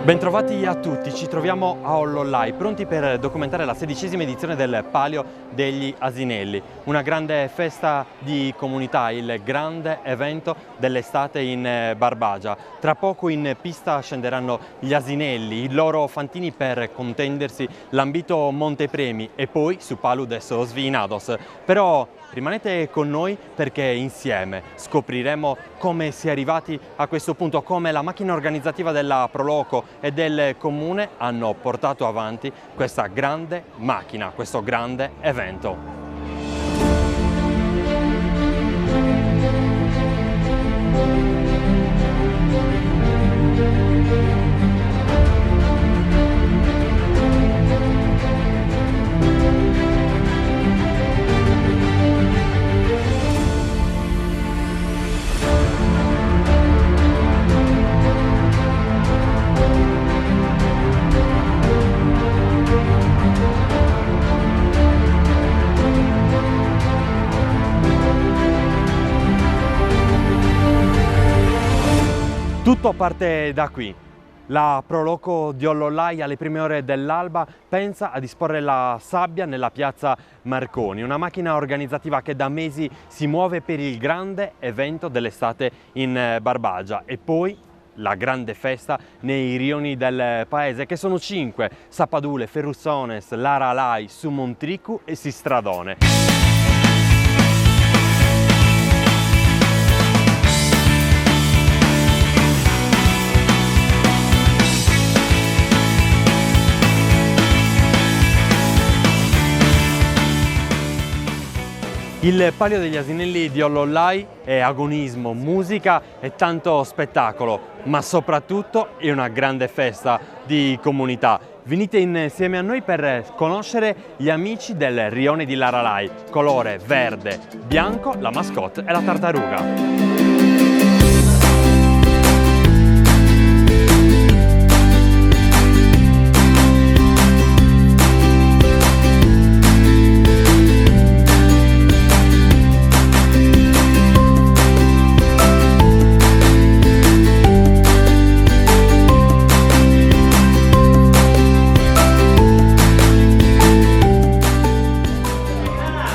Bentrovati a tutti, ci troviamo a Ollollai, pronti per documentare la 16ª edizione del Palio degli Asinelli, una grande festa di comunità, il grande evento dell'estate in Barbagia. Tra poco in pista scenderanno gli asinelli, i loro fantini per contendersi l'ambito montepremi e poi su Paludes o Svinados. Però rimanete con noi perché insieme scopriremo come si è arrivati a questo punto, come la macchina organizzativa della Proloco e del Comune hanno portato avanti questa grande macchina, questo grande evento. Tutto parte da qui. La Proloco di Ollollai alle prime ore dell'alba pensa a disporre la sabbia nella piazza Marconi, una macchina organizzativa che da mesi si muove per il grande evento dell'estate in Barbagia e poi la grande festa nei rioni del paese, che sono 5: Sappadule, Ferrussones, Laralai, Sumontricu e Sistradone. Il Palio degli Asinelli di Ollollai è agonismo, musica e tanto spettacolo, ma soprattutto è una grande festa di comunità. Venite insieme a noi per conoscere gli amici del rione di Laralai, colore verde, bianco, la mascotte è la tartaruga.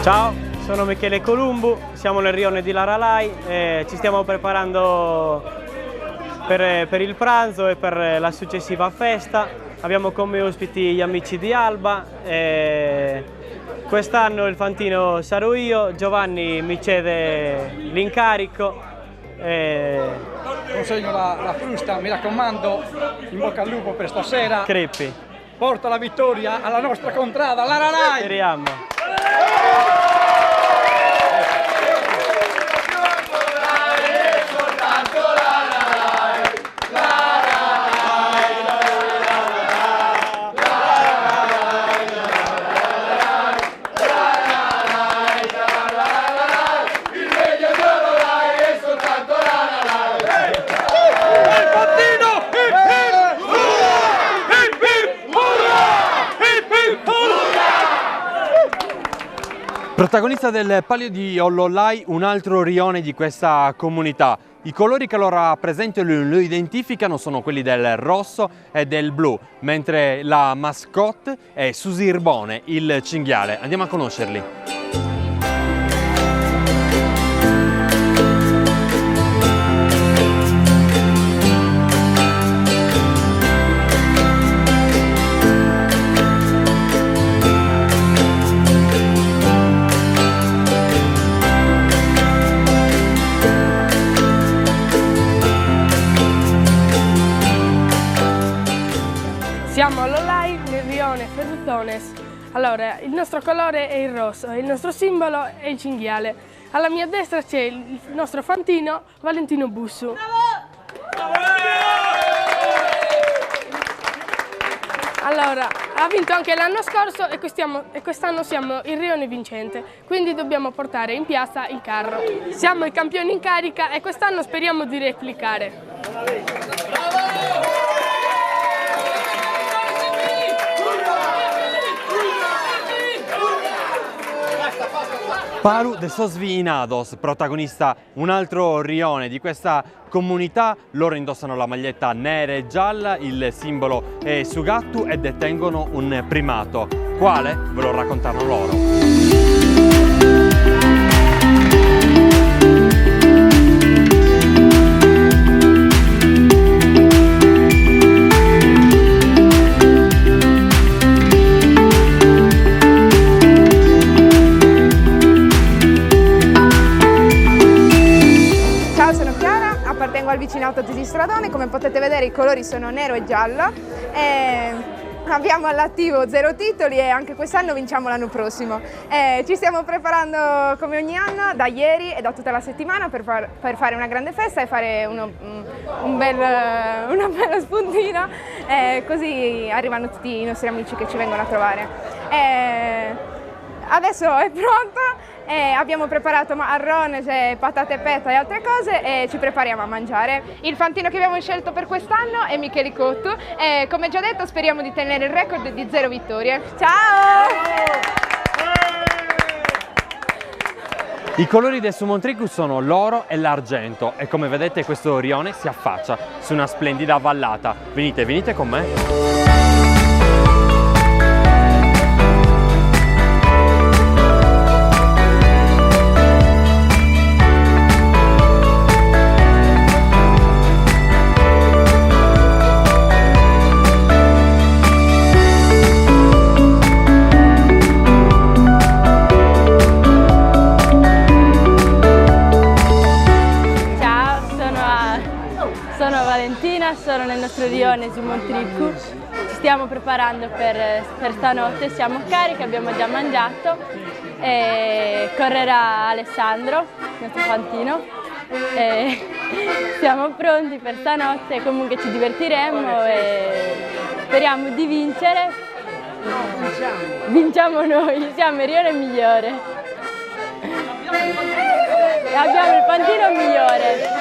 Ciao, sono Michele Columbu, siamo nel rione di Laralai e ci stiamo preparando per il pranzo e per la successiva festa. Abbiamo come ospiti gli amici di Alba e quest'anno il fantino sarò io, Giovanni mi cede l'incarico. Consegno la frusta, mi raccomando, in bocca al lupo per stasera. Creppi. Porta la vittoria alla nostra contrada, Laralai! Speriamo. Protagonista del Palio di Ollollai, un altro rione di questa comunità. I colori che lo rappresentano e lo identificano sono quelli del rosso e del blu, mentre la mascotte è Susirbone, il cinghiale. Andiamo a conoscerli. Siamo all'Ollollai nel rione Ferrussones. Allora, il nostro colore è il rosso e il nostro simbolo è il cinghiale. Alla mia destra c'è il nostro fantino Valentino Bussu. Allora, ha vinto anche l'anno scorso e quest'anno siamo il rione vincente, quindi dobbiamo portare in piazza il carro. Siamo i campioni in carica e quest'anno speriamo di replicare. Basta. Palu de Sosvinados, protagonista un altro rione di questa comunità. Loro indossano la maglietta nera e gialla, il simbolo è Sugattu e detengono un primato. Quale? Ve lo raccontano loro. Appartengo al vicinato Tesi Stradone, come potete vedere i colori sono nero e giallo. Abbiamo all'attivo 0 titoli e anche quest'anno vinciamo l'anno prossimo. Ci stiamo preparando come ogni anno da ieri e da tutta la settimana per fare una grande festa e fare una bella spuntina, così arrivano tutti i nostri amici che ci vengono a trovare. Adesso è pronta. Abbiamo preparato marrone, patate petta e altre cose e ci prepariamo a mangiare. Il fantino che abbiamo scelto per quest'anno è Michele Cottu e come già detto speriamo di tenere il record di 0 vittorie. Ciao! I colori del Sumontricus sono l'oro e l'argento e come vedete questo rione si affaccia su una splendida vallata. Venite con me. Sono Valentina, sono nel nostro rione Sumontricu, ci stiamo preparando per stanotte, siamo carichi, abbiamo già mangiato e correrà Alessandro, il nostro fantino, e siamo pronti per stanotte, comunque ci divertiremo e speriamo di vincere. Vinciamo noi, siamo il rione migliore e abbiamo il fantino migliore.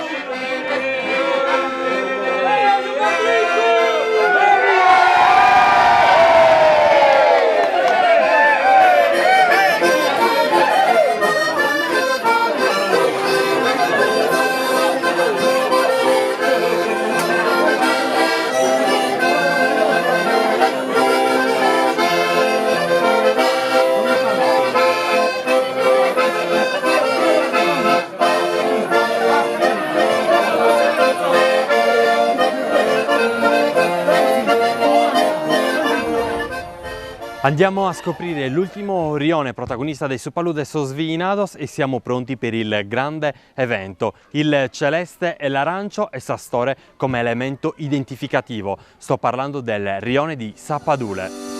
Andiamo a scoprire l'ultimo rione protagonista dei Palu de Sosvinados e siamo pronti per il grande evento. Il celeste e l'arancio è Sastore come elemento identificativo. Sto parlando del rione di Sappadule.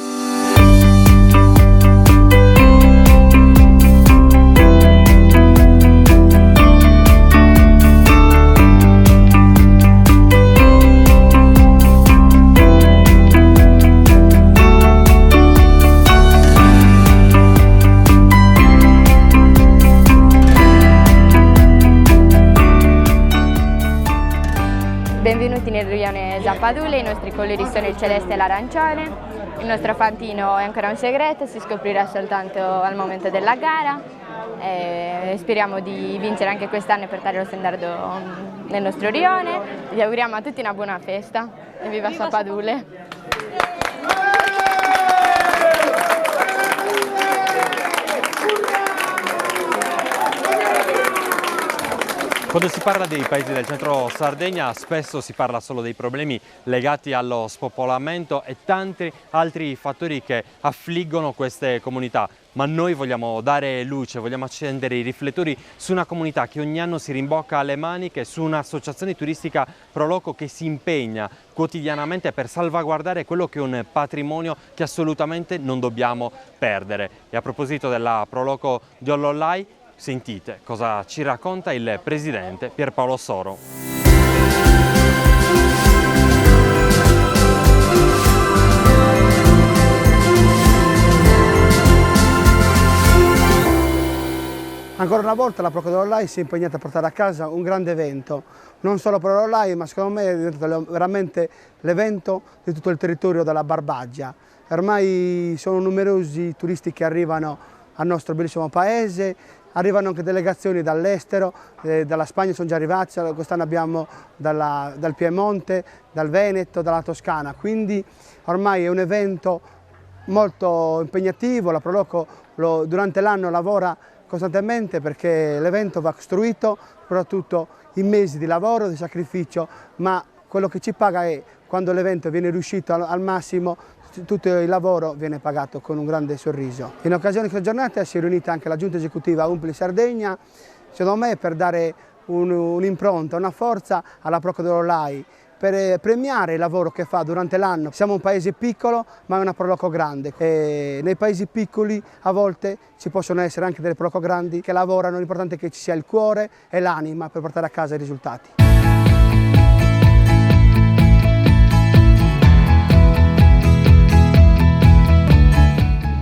Benvenuti nel rione Sappadule, i nostri colori sono il celeste e l'arancione, il nostro fantino è ancora un segreto, si scoprirà soltanto al momento della gara e speriamo di vincere anche quest'anno e portare lo stendardo nel nostro rione. Vi auguriamo a tutti una buona festa e viva Sappadule! Quando si parla dei paesi del centro Sardegna spesso si parla solo dei problemi legati allo spopolamento e tanti altri fattori che affliggono queste comunità, ma noi vogliamo dare luce, vogliamo accendere i riflettori su una comunità che ogni anno si rimbocca le maniche, su un'associazione turistica Proloco che si impegna quotidianamente per salvaguardare quello che è un patrimonio che assolutamente non dobbiamo perdere. E a proposito della Proloco di Ollollai, sentite cosa ci racconta il presidente Pierpaolo Soro. Ancora una volta la Proloco di Ollollai si è impegnata a portare a casa un grande evento, non solo per Ollollai, ma secondo me è diventato veramente l'evento di tutto il territorio della Barbagia. Ormai sono numerosi turisti che arrivano al nostro bellissimo paese. Arrivano anche delegazioni dall'estero, dalla Spagna sono già arrivati, quest'anno abbiamo dal Piemonte, dal Veneto, dalla Toscana, quindi ormai è un evento molto impegnativo. La Pro Loco durante l'anno lavora costantemente perché l'evento va costruito, soprattutto in mesi di lavoro, di sacrificio, ma quello che ci paga è quando l'evento viene riuscito al massimo, tutto il lavoro viene pagato con un grande sorriso. In occasione di questa giornata si è riunita anche la Giunta Esecutiva UNPLI Sardegna, secondo me per dare un'impronta, una forza alla Pro Loco dell'Olai, per premiare il lavoro che fa durante l'anno. Siamo un paese piccolo ma è una Pro Loco grande e nei paesi piccoli a volte ci possono essere anche delle Pro Loco grandi che lavorano, l'importante è che ci sia il cuore e l'anima per portare a casa i risultati.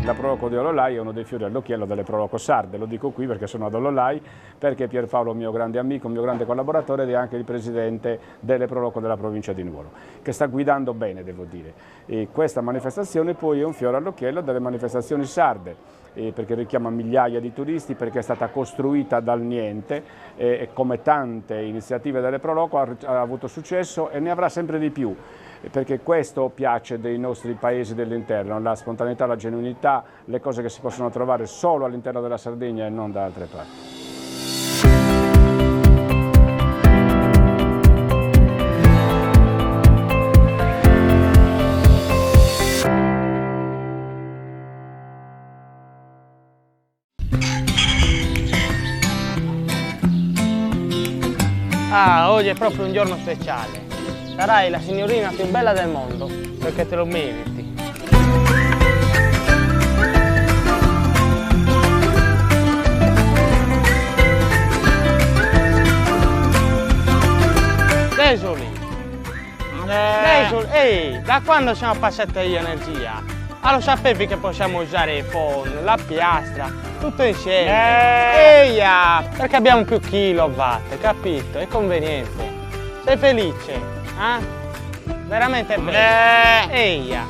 La Pro Loco di Ololai è uno dei fiori all'occhiello delle Pro Loco sarde, lo dico qui perché sono ad Ololai, perché Pierpaolo è un mio grande amico, un mio grande collaboratore ed è anche il presidente delle Pro Loco della provincia di Nuoro, che sta guidando bene, devo dire. E questa manifestazione poi è un fiore all'occhiello delle manifestazioni sarde, perché richiama migliaia di turisti, perché è stata costruita dal niente e come tante iniziative delle Pro Loco ha avuto successo e ne avrà sempre di più. Perché questo piace dei nostri paesi dell'interno, la spontaneità, la genuinità, le cose che si possono trovare solo all'interno della Sardegna e non da altre parti. Oggi è proprio un giorno speciale. Sarai la signorina più bella del mondo, perché te lo meriti. Desoli! Desoli! Ehi, da quando siamo passati io energia? Lo sapevi che possiamo usare il phon, la piastra, tutto insieme? Eia! Perché abbiamo più kilowatt, capito? È conveniente. Sei felice? Veramente bello. Eia,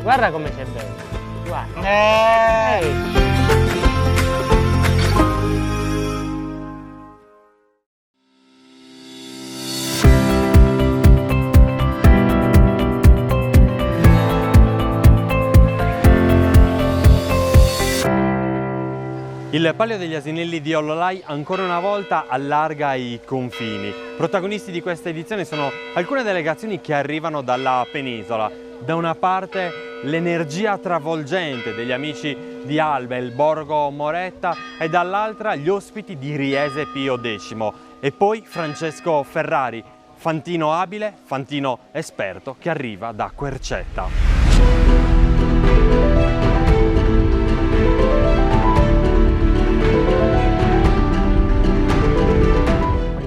guarda come sei bello. Guarda. Il Palio degli Asinelli di Ololai ancora una volta allarga i confini. Protagonisti di questa edizione sono alcune delegazioni che arrivano dalla penisola. Da una parte l'energia travolgente degli amici di Alba, il Borgo Moretta, e dall'altra gli ospiti di Riese Pio X. E poi Francesco Ferrari, fantino abile, fantino esperto, che arriva da Quercetta.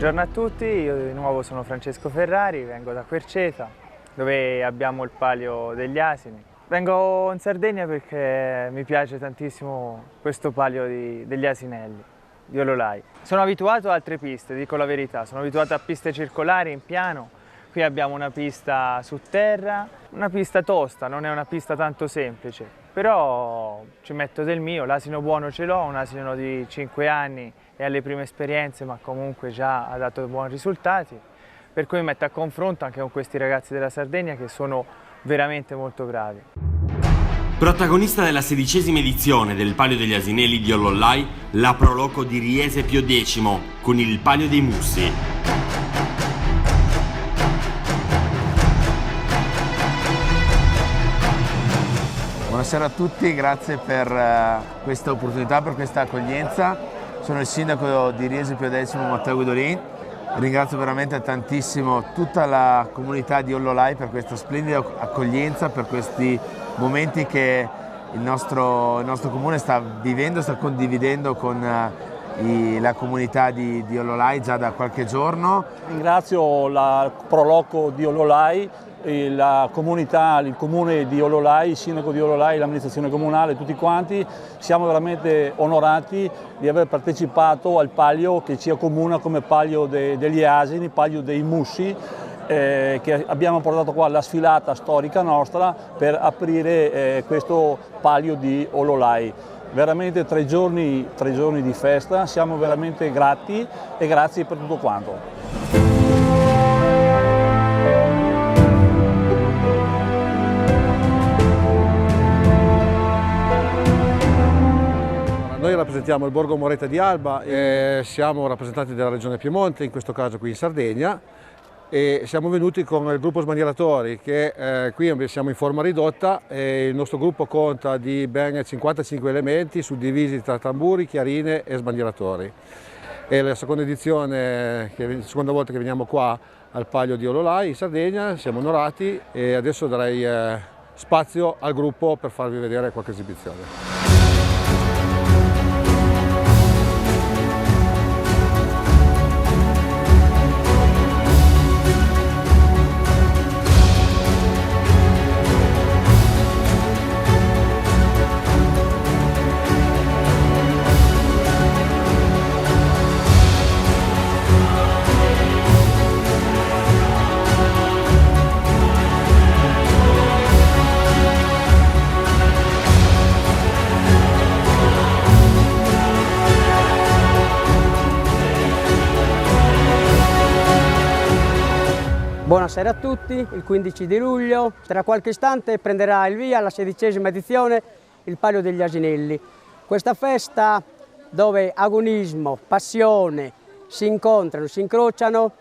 Buongiorno a tutti, io di nuovo sono Francesco Ferrari, vengo da Querceta, dove abbiamo il Palio degli Asini. Vengo in Sardegna perché mi piace tantissimo questo Palio degli Asinelli, di Ololai. Sono abituato a altre piste, dico la verità, sono abituato a piste circolari in piano. Qui abbiamo una pista su terra, una pista tosta, non è una pista tanto semplice, però ci metto del mio, l'asino buono ce l'ho, un asino di 5 anni e alle prime esperienze, ma comunque già ha dato buoni risultati, per cui mi metto a confronto anche con questi ragazzi della Sardegna che sono veramente molto bravi. Protagonista della 16ª edizione del Palio degli Asinelli di Ololai, la Pro Loco di Riese Pio X con il Palio dei Mussi. Buonasera a tutti, grazie per questa opportunità, per questa accoglienza. Sono il sindaco di Riese Pio X, Matteo Guidolin. Ringrazio veramente tantissimo tutta la comunità di Ololai per questa splendida accoglienza, per questi momenti che il nostro comune sta vivendo, sta condividendo con la comunità di Ololai già da qualche giorno. Ringrazio la Pro Loco di Ololai, la comunità, il comune di Ololai, il sindaco di Ololai, l'amministrazione comunale, tutti quanti. Siamo veramente onorati di aver partecipato al palio che ci accomuna come Palio degli Asini, Palio dei Mussi, che abbiamo portato qua alla sfilata storica nostra per aprire questo Palio di Ololai. veramente 3 giorni di festa, siamo veramente grati e grazie per tutto quanto. Noi rappresentiamo il Borgo Moretta di Alba e siamo rappresentanti della Regione Piemonte, in questo caso qui in Sardegna, e siamo venuti con il gruppo sbandieratori che qui siamo in forma ridotta e il nostro gruppo conta di ben 55 elementi suddivisi tra tamburi, chiarine e sbandieratori. È la seconda edizione, la seconda volta che veniamo qua al Palio di Ololai in Sardegna, siamo onorati e adesso darei spazio al gruppo per farvi vedere qualche esibizione. Buonasera a tutti, il 15 di luglio, tra qualche istante prenderà il via la 16ª edizione, il Palio degli Asinelli. Questa festa dove agonismo, passione si incontrano, si incrociano,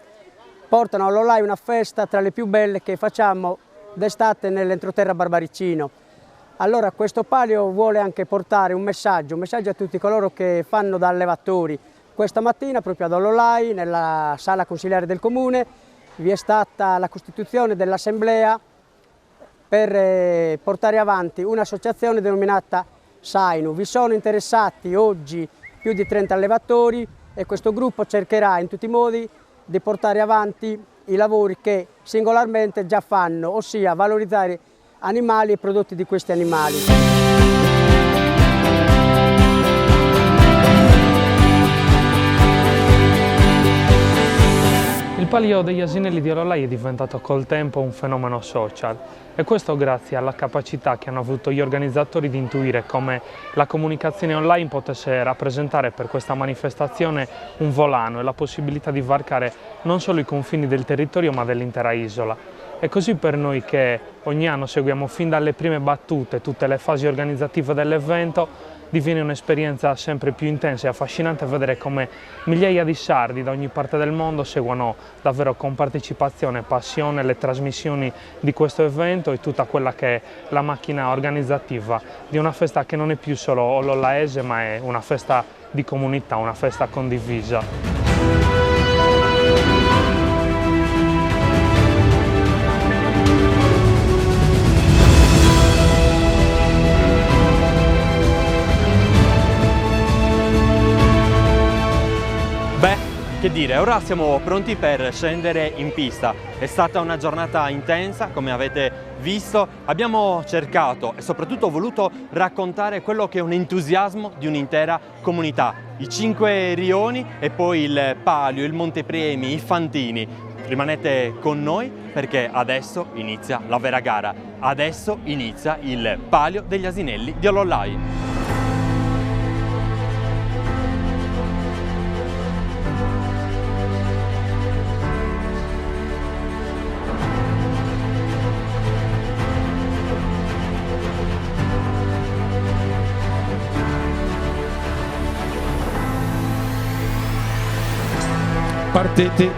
portano a Ololai una festa tra le più belle che facciamo d'estate nell'entroterra barbaricino. Allora questo palio vuole anche portare un messaggio a tutti coloro che fanno da allevatori. Questa mattina proprio ad Ololai, nella sala consiliare del comune, vi è stata la costituzione dell'assemblea per portare avanti un'associazione denominata Sainu. Vi sono interessati oggi più di 30 allevatori e questo gruppo cercherà in tutti i modi di portare avanti i lavori che singolarmente già fanno, ossia valorizzare animali e prodotti di questi animali. Il Palio degli Asinelli di Ololai è diventato col tempo un fenomeno social e questo grazie alla capacità che hanno avuto gli organizzatori di intuire come la comunicazione online potesse rappresentare per questa manifestazione un volano e la possibilità di varcare non solo i confini del territorio ma dell'intera isola. È così per noi che ogni anno seguiamo fin dalle prime battute tutte le fasi organizzative dell'evento. Diviene un'esperienza sempre più intensa e affascinante vedere come migliaia di sardi da ogni parte del mondo seguono davvero con partecipazione e passione le trasmissioni di questo evento e tutta quella che è la macchina organizzativa di una festa che non è più solo ololaese ma è una festa di comunità, una festa condivisa. Che dire, ora siamo pronti per scendere in pista. È stata una giornata intensa, come avete visto. Abbiamo cercato e soprattutto voluto raccontare quello che è un entusiasmo di un'intera comunità. I 5 rioni e poi il Palio, il Montepremi, i Fantini. Rimanete con noi perché adesso inizia la vera gara. Adesso inizia il Palio degli Asinelli di Ololai. Partiti,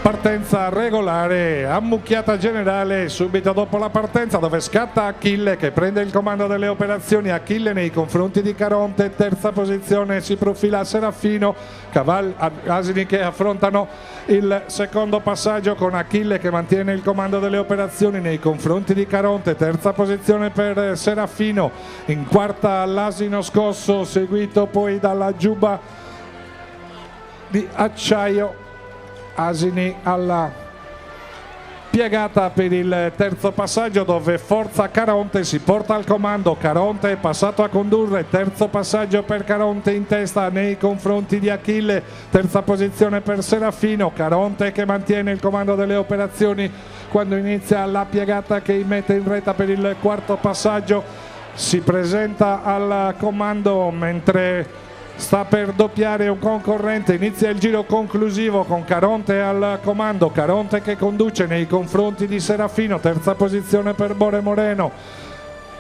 partenza regolare, ammucchiata generale subito dopo la partenza dove scatta Achille che prende il comando delle operazioni. Achille nei confronti di Caronte, terza posizione si profila Serafino, asini che affrontano il secondo passaggio con Achille che mantiene il comando delle operazioni nei confronti di Caronte, terza posizione per Serafino, in quarta l'asino scosso seguito poi dalla giubba di acciaio, asini alla piegata per il terzo passaggio dove Forza Caronte si porta al comando. Caronte è passato a condurre, terzo passaggio per Caronte in testa nei confronti di Achille, terza posizione per Serafino. Caronte che mantiene il comando delle operazioni quando inizia la piegata che mette in retta per il quarto passaggio. si presenta al comando mentre sta per doppiare un concorrente. Inizia il giro conclusivo con Caronte al comando, Caronte che conduce nei confronti di Serafino, terza posizione per Bore Moreno,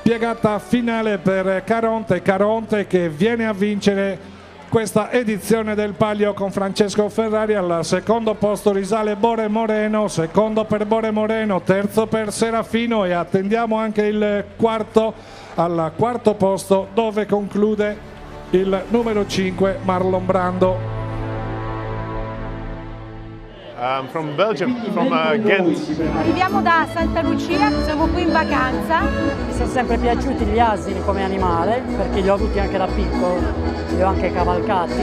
piegata finale per Caronte, Caronte che viene a vincere questa edizione del Palio con Francesco Ferrari. Al secondo posto risale Bore Moreno, secondo per Bore Moreno, terzo per Serafino, e attendiamo anche il quarto, al quarto posto dove conclude il numero 5 Marlon Brando. From Belgium, from Ghent. Arriviamo da Santa Lucia, siamo qui in vacanza. Mi sono sempre piaciuti gli asini come animale, perché li ho avuti anche da piccolo, li ho anche cavalcati,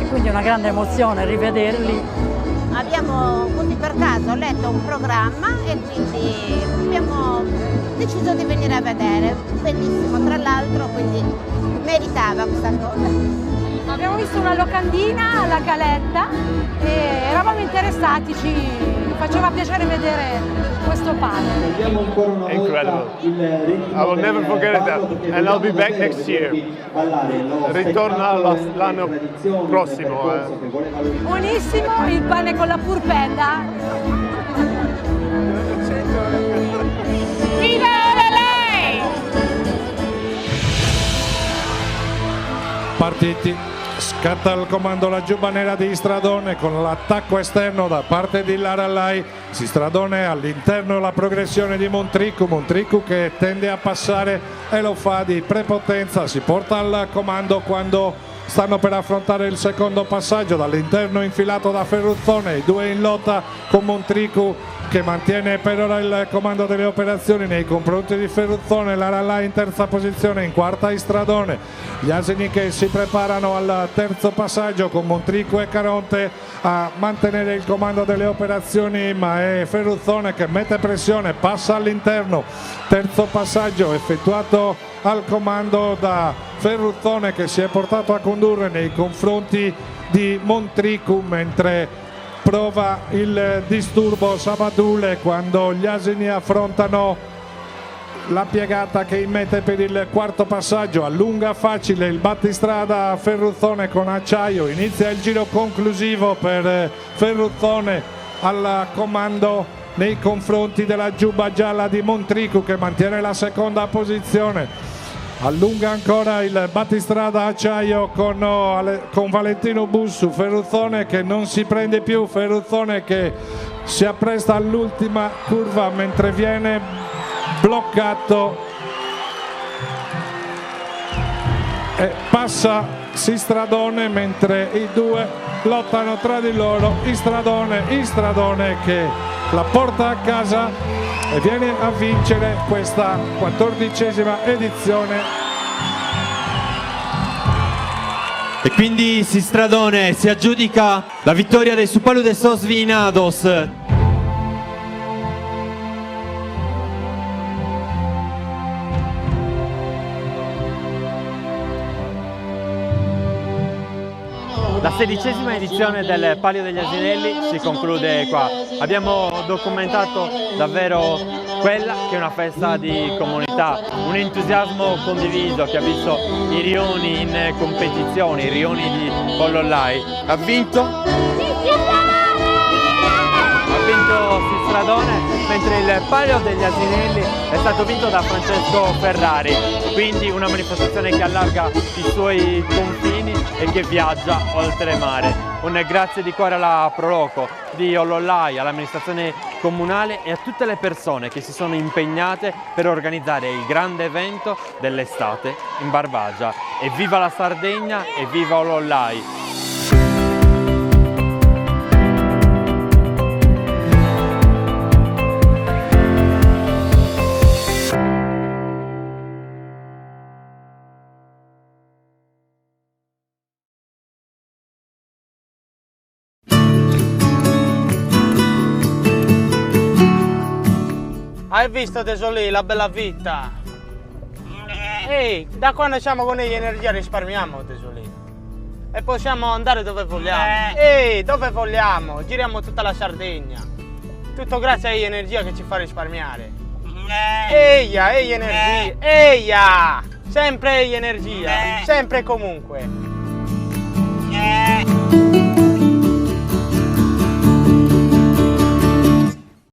e quindi è una grande emozione rivederli. Abbiamo così per caso letto un programma e quindi abbiamo deciso di venire a vedere. Bellissimo, tra l'altro, quindi meritava questa cosa. Abbiamo visto una locandina alla Caletta e eravamo interessati, ci faceva piacere vedere questo parco. Incredible. I will never forget that and I'll be back next year. Ritorno l'anno prossimo. Buonissimo il pane con la purpetta. Viva lei! Partiti. Scatta il comando la giubba nera di Stradone con l'attacco esterno da parte di Laralai. Stradone all'interno la progressione di Montricu, Montricu che tende a passare e lo fa di prepotenza, si porta al comando quando stanno per affrontare il secondo passaggio. Dall'interno infilato da Ferruzzone, i due in lotta con Montricu che mantiene per ora il comando delle operazioni nei confronti di Ferruzzone. Laralai in terza posizione, in quarta Stradone. Gli asini che si preparano al terzo passaggio con Montricu e Caronte a mantenere il comando delle operazioni, ma è Ferruzzone che mette pressione, passa all'interno. Terzo passaggio effettuato al comando da Ferruzzone che si è portato a condurre nei confronti di Montricu, mentre prova il disturbo Sabadule quando gli asini affrontano la piegata che immette per il quarto passaggio. Allunga facile il battistrada Ferruzzone con Acciaio. Inizia il giro conclusivo per Ferruzzone al comando nei confronti della giubba gialla di Montricu che mantiene la seconda posizione. Allunga ancora il battistrada Acciaio con Valentino Bussu. Ferruzzone che non si prende più, Ferruzzone che si appresta all'ultima curva mentre viene bloccato e passa Stradone mentre i due lottano tra di loro. Stradone che la porta a casa e viene a vincere questa 14ª edizione. E quindi Stradone si aggiudica la vittoria dei Supalu de Sos Vinados. La 16ª edizione del Palio degli Asinelli si conclude qua. Abbiamo documentato davvero quella che è una festa di comunità, un entusiasmo condiviso che ha visto i rioni in competizione, i rioni di Ollollai. Ha vinto Stradone, mentre il Palio degli Asinelli è stato vinto da Francesco Ferrari, quindi una manifestazione che allarga i suoi confini e che viaggia oltremare. Un grazie di cuore alla Proloco di Ollollai, all'amministrazione comunale e a tutte le persone che si sono impegnate per organizzare il grande evento dell'estate in Barbagia. E viva la Sardegna e viva Ollollai! Hai visto Desolì, la bella vita? Ehi, da quando siamo con Egli Energia risparmiamo Desolì. E possiamo andare dove vogliamo. Ehi, dove vogliamo? Giriamo tutta la Sardegna. Tutto grazie a Egli Energia che ci fa risparmiare. Eia energia, eia! Sempre energia, sempre e comunque.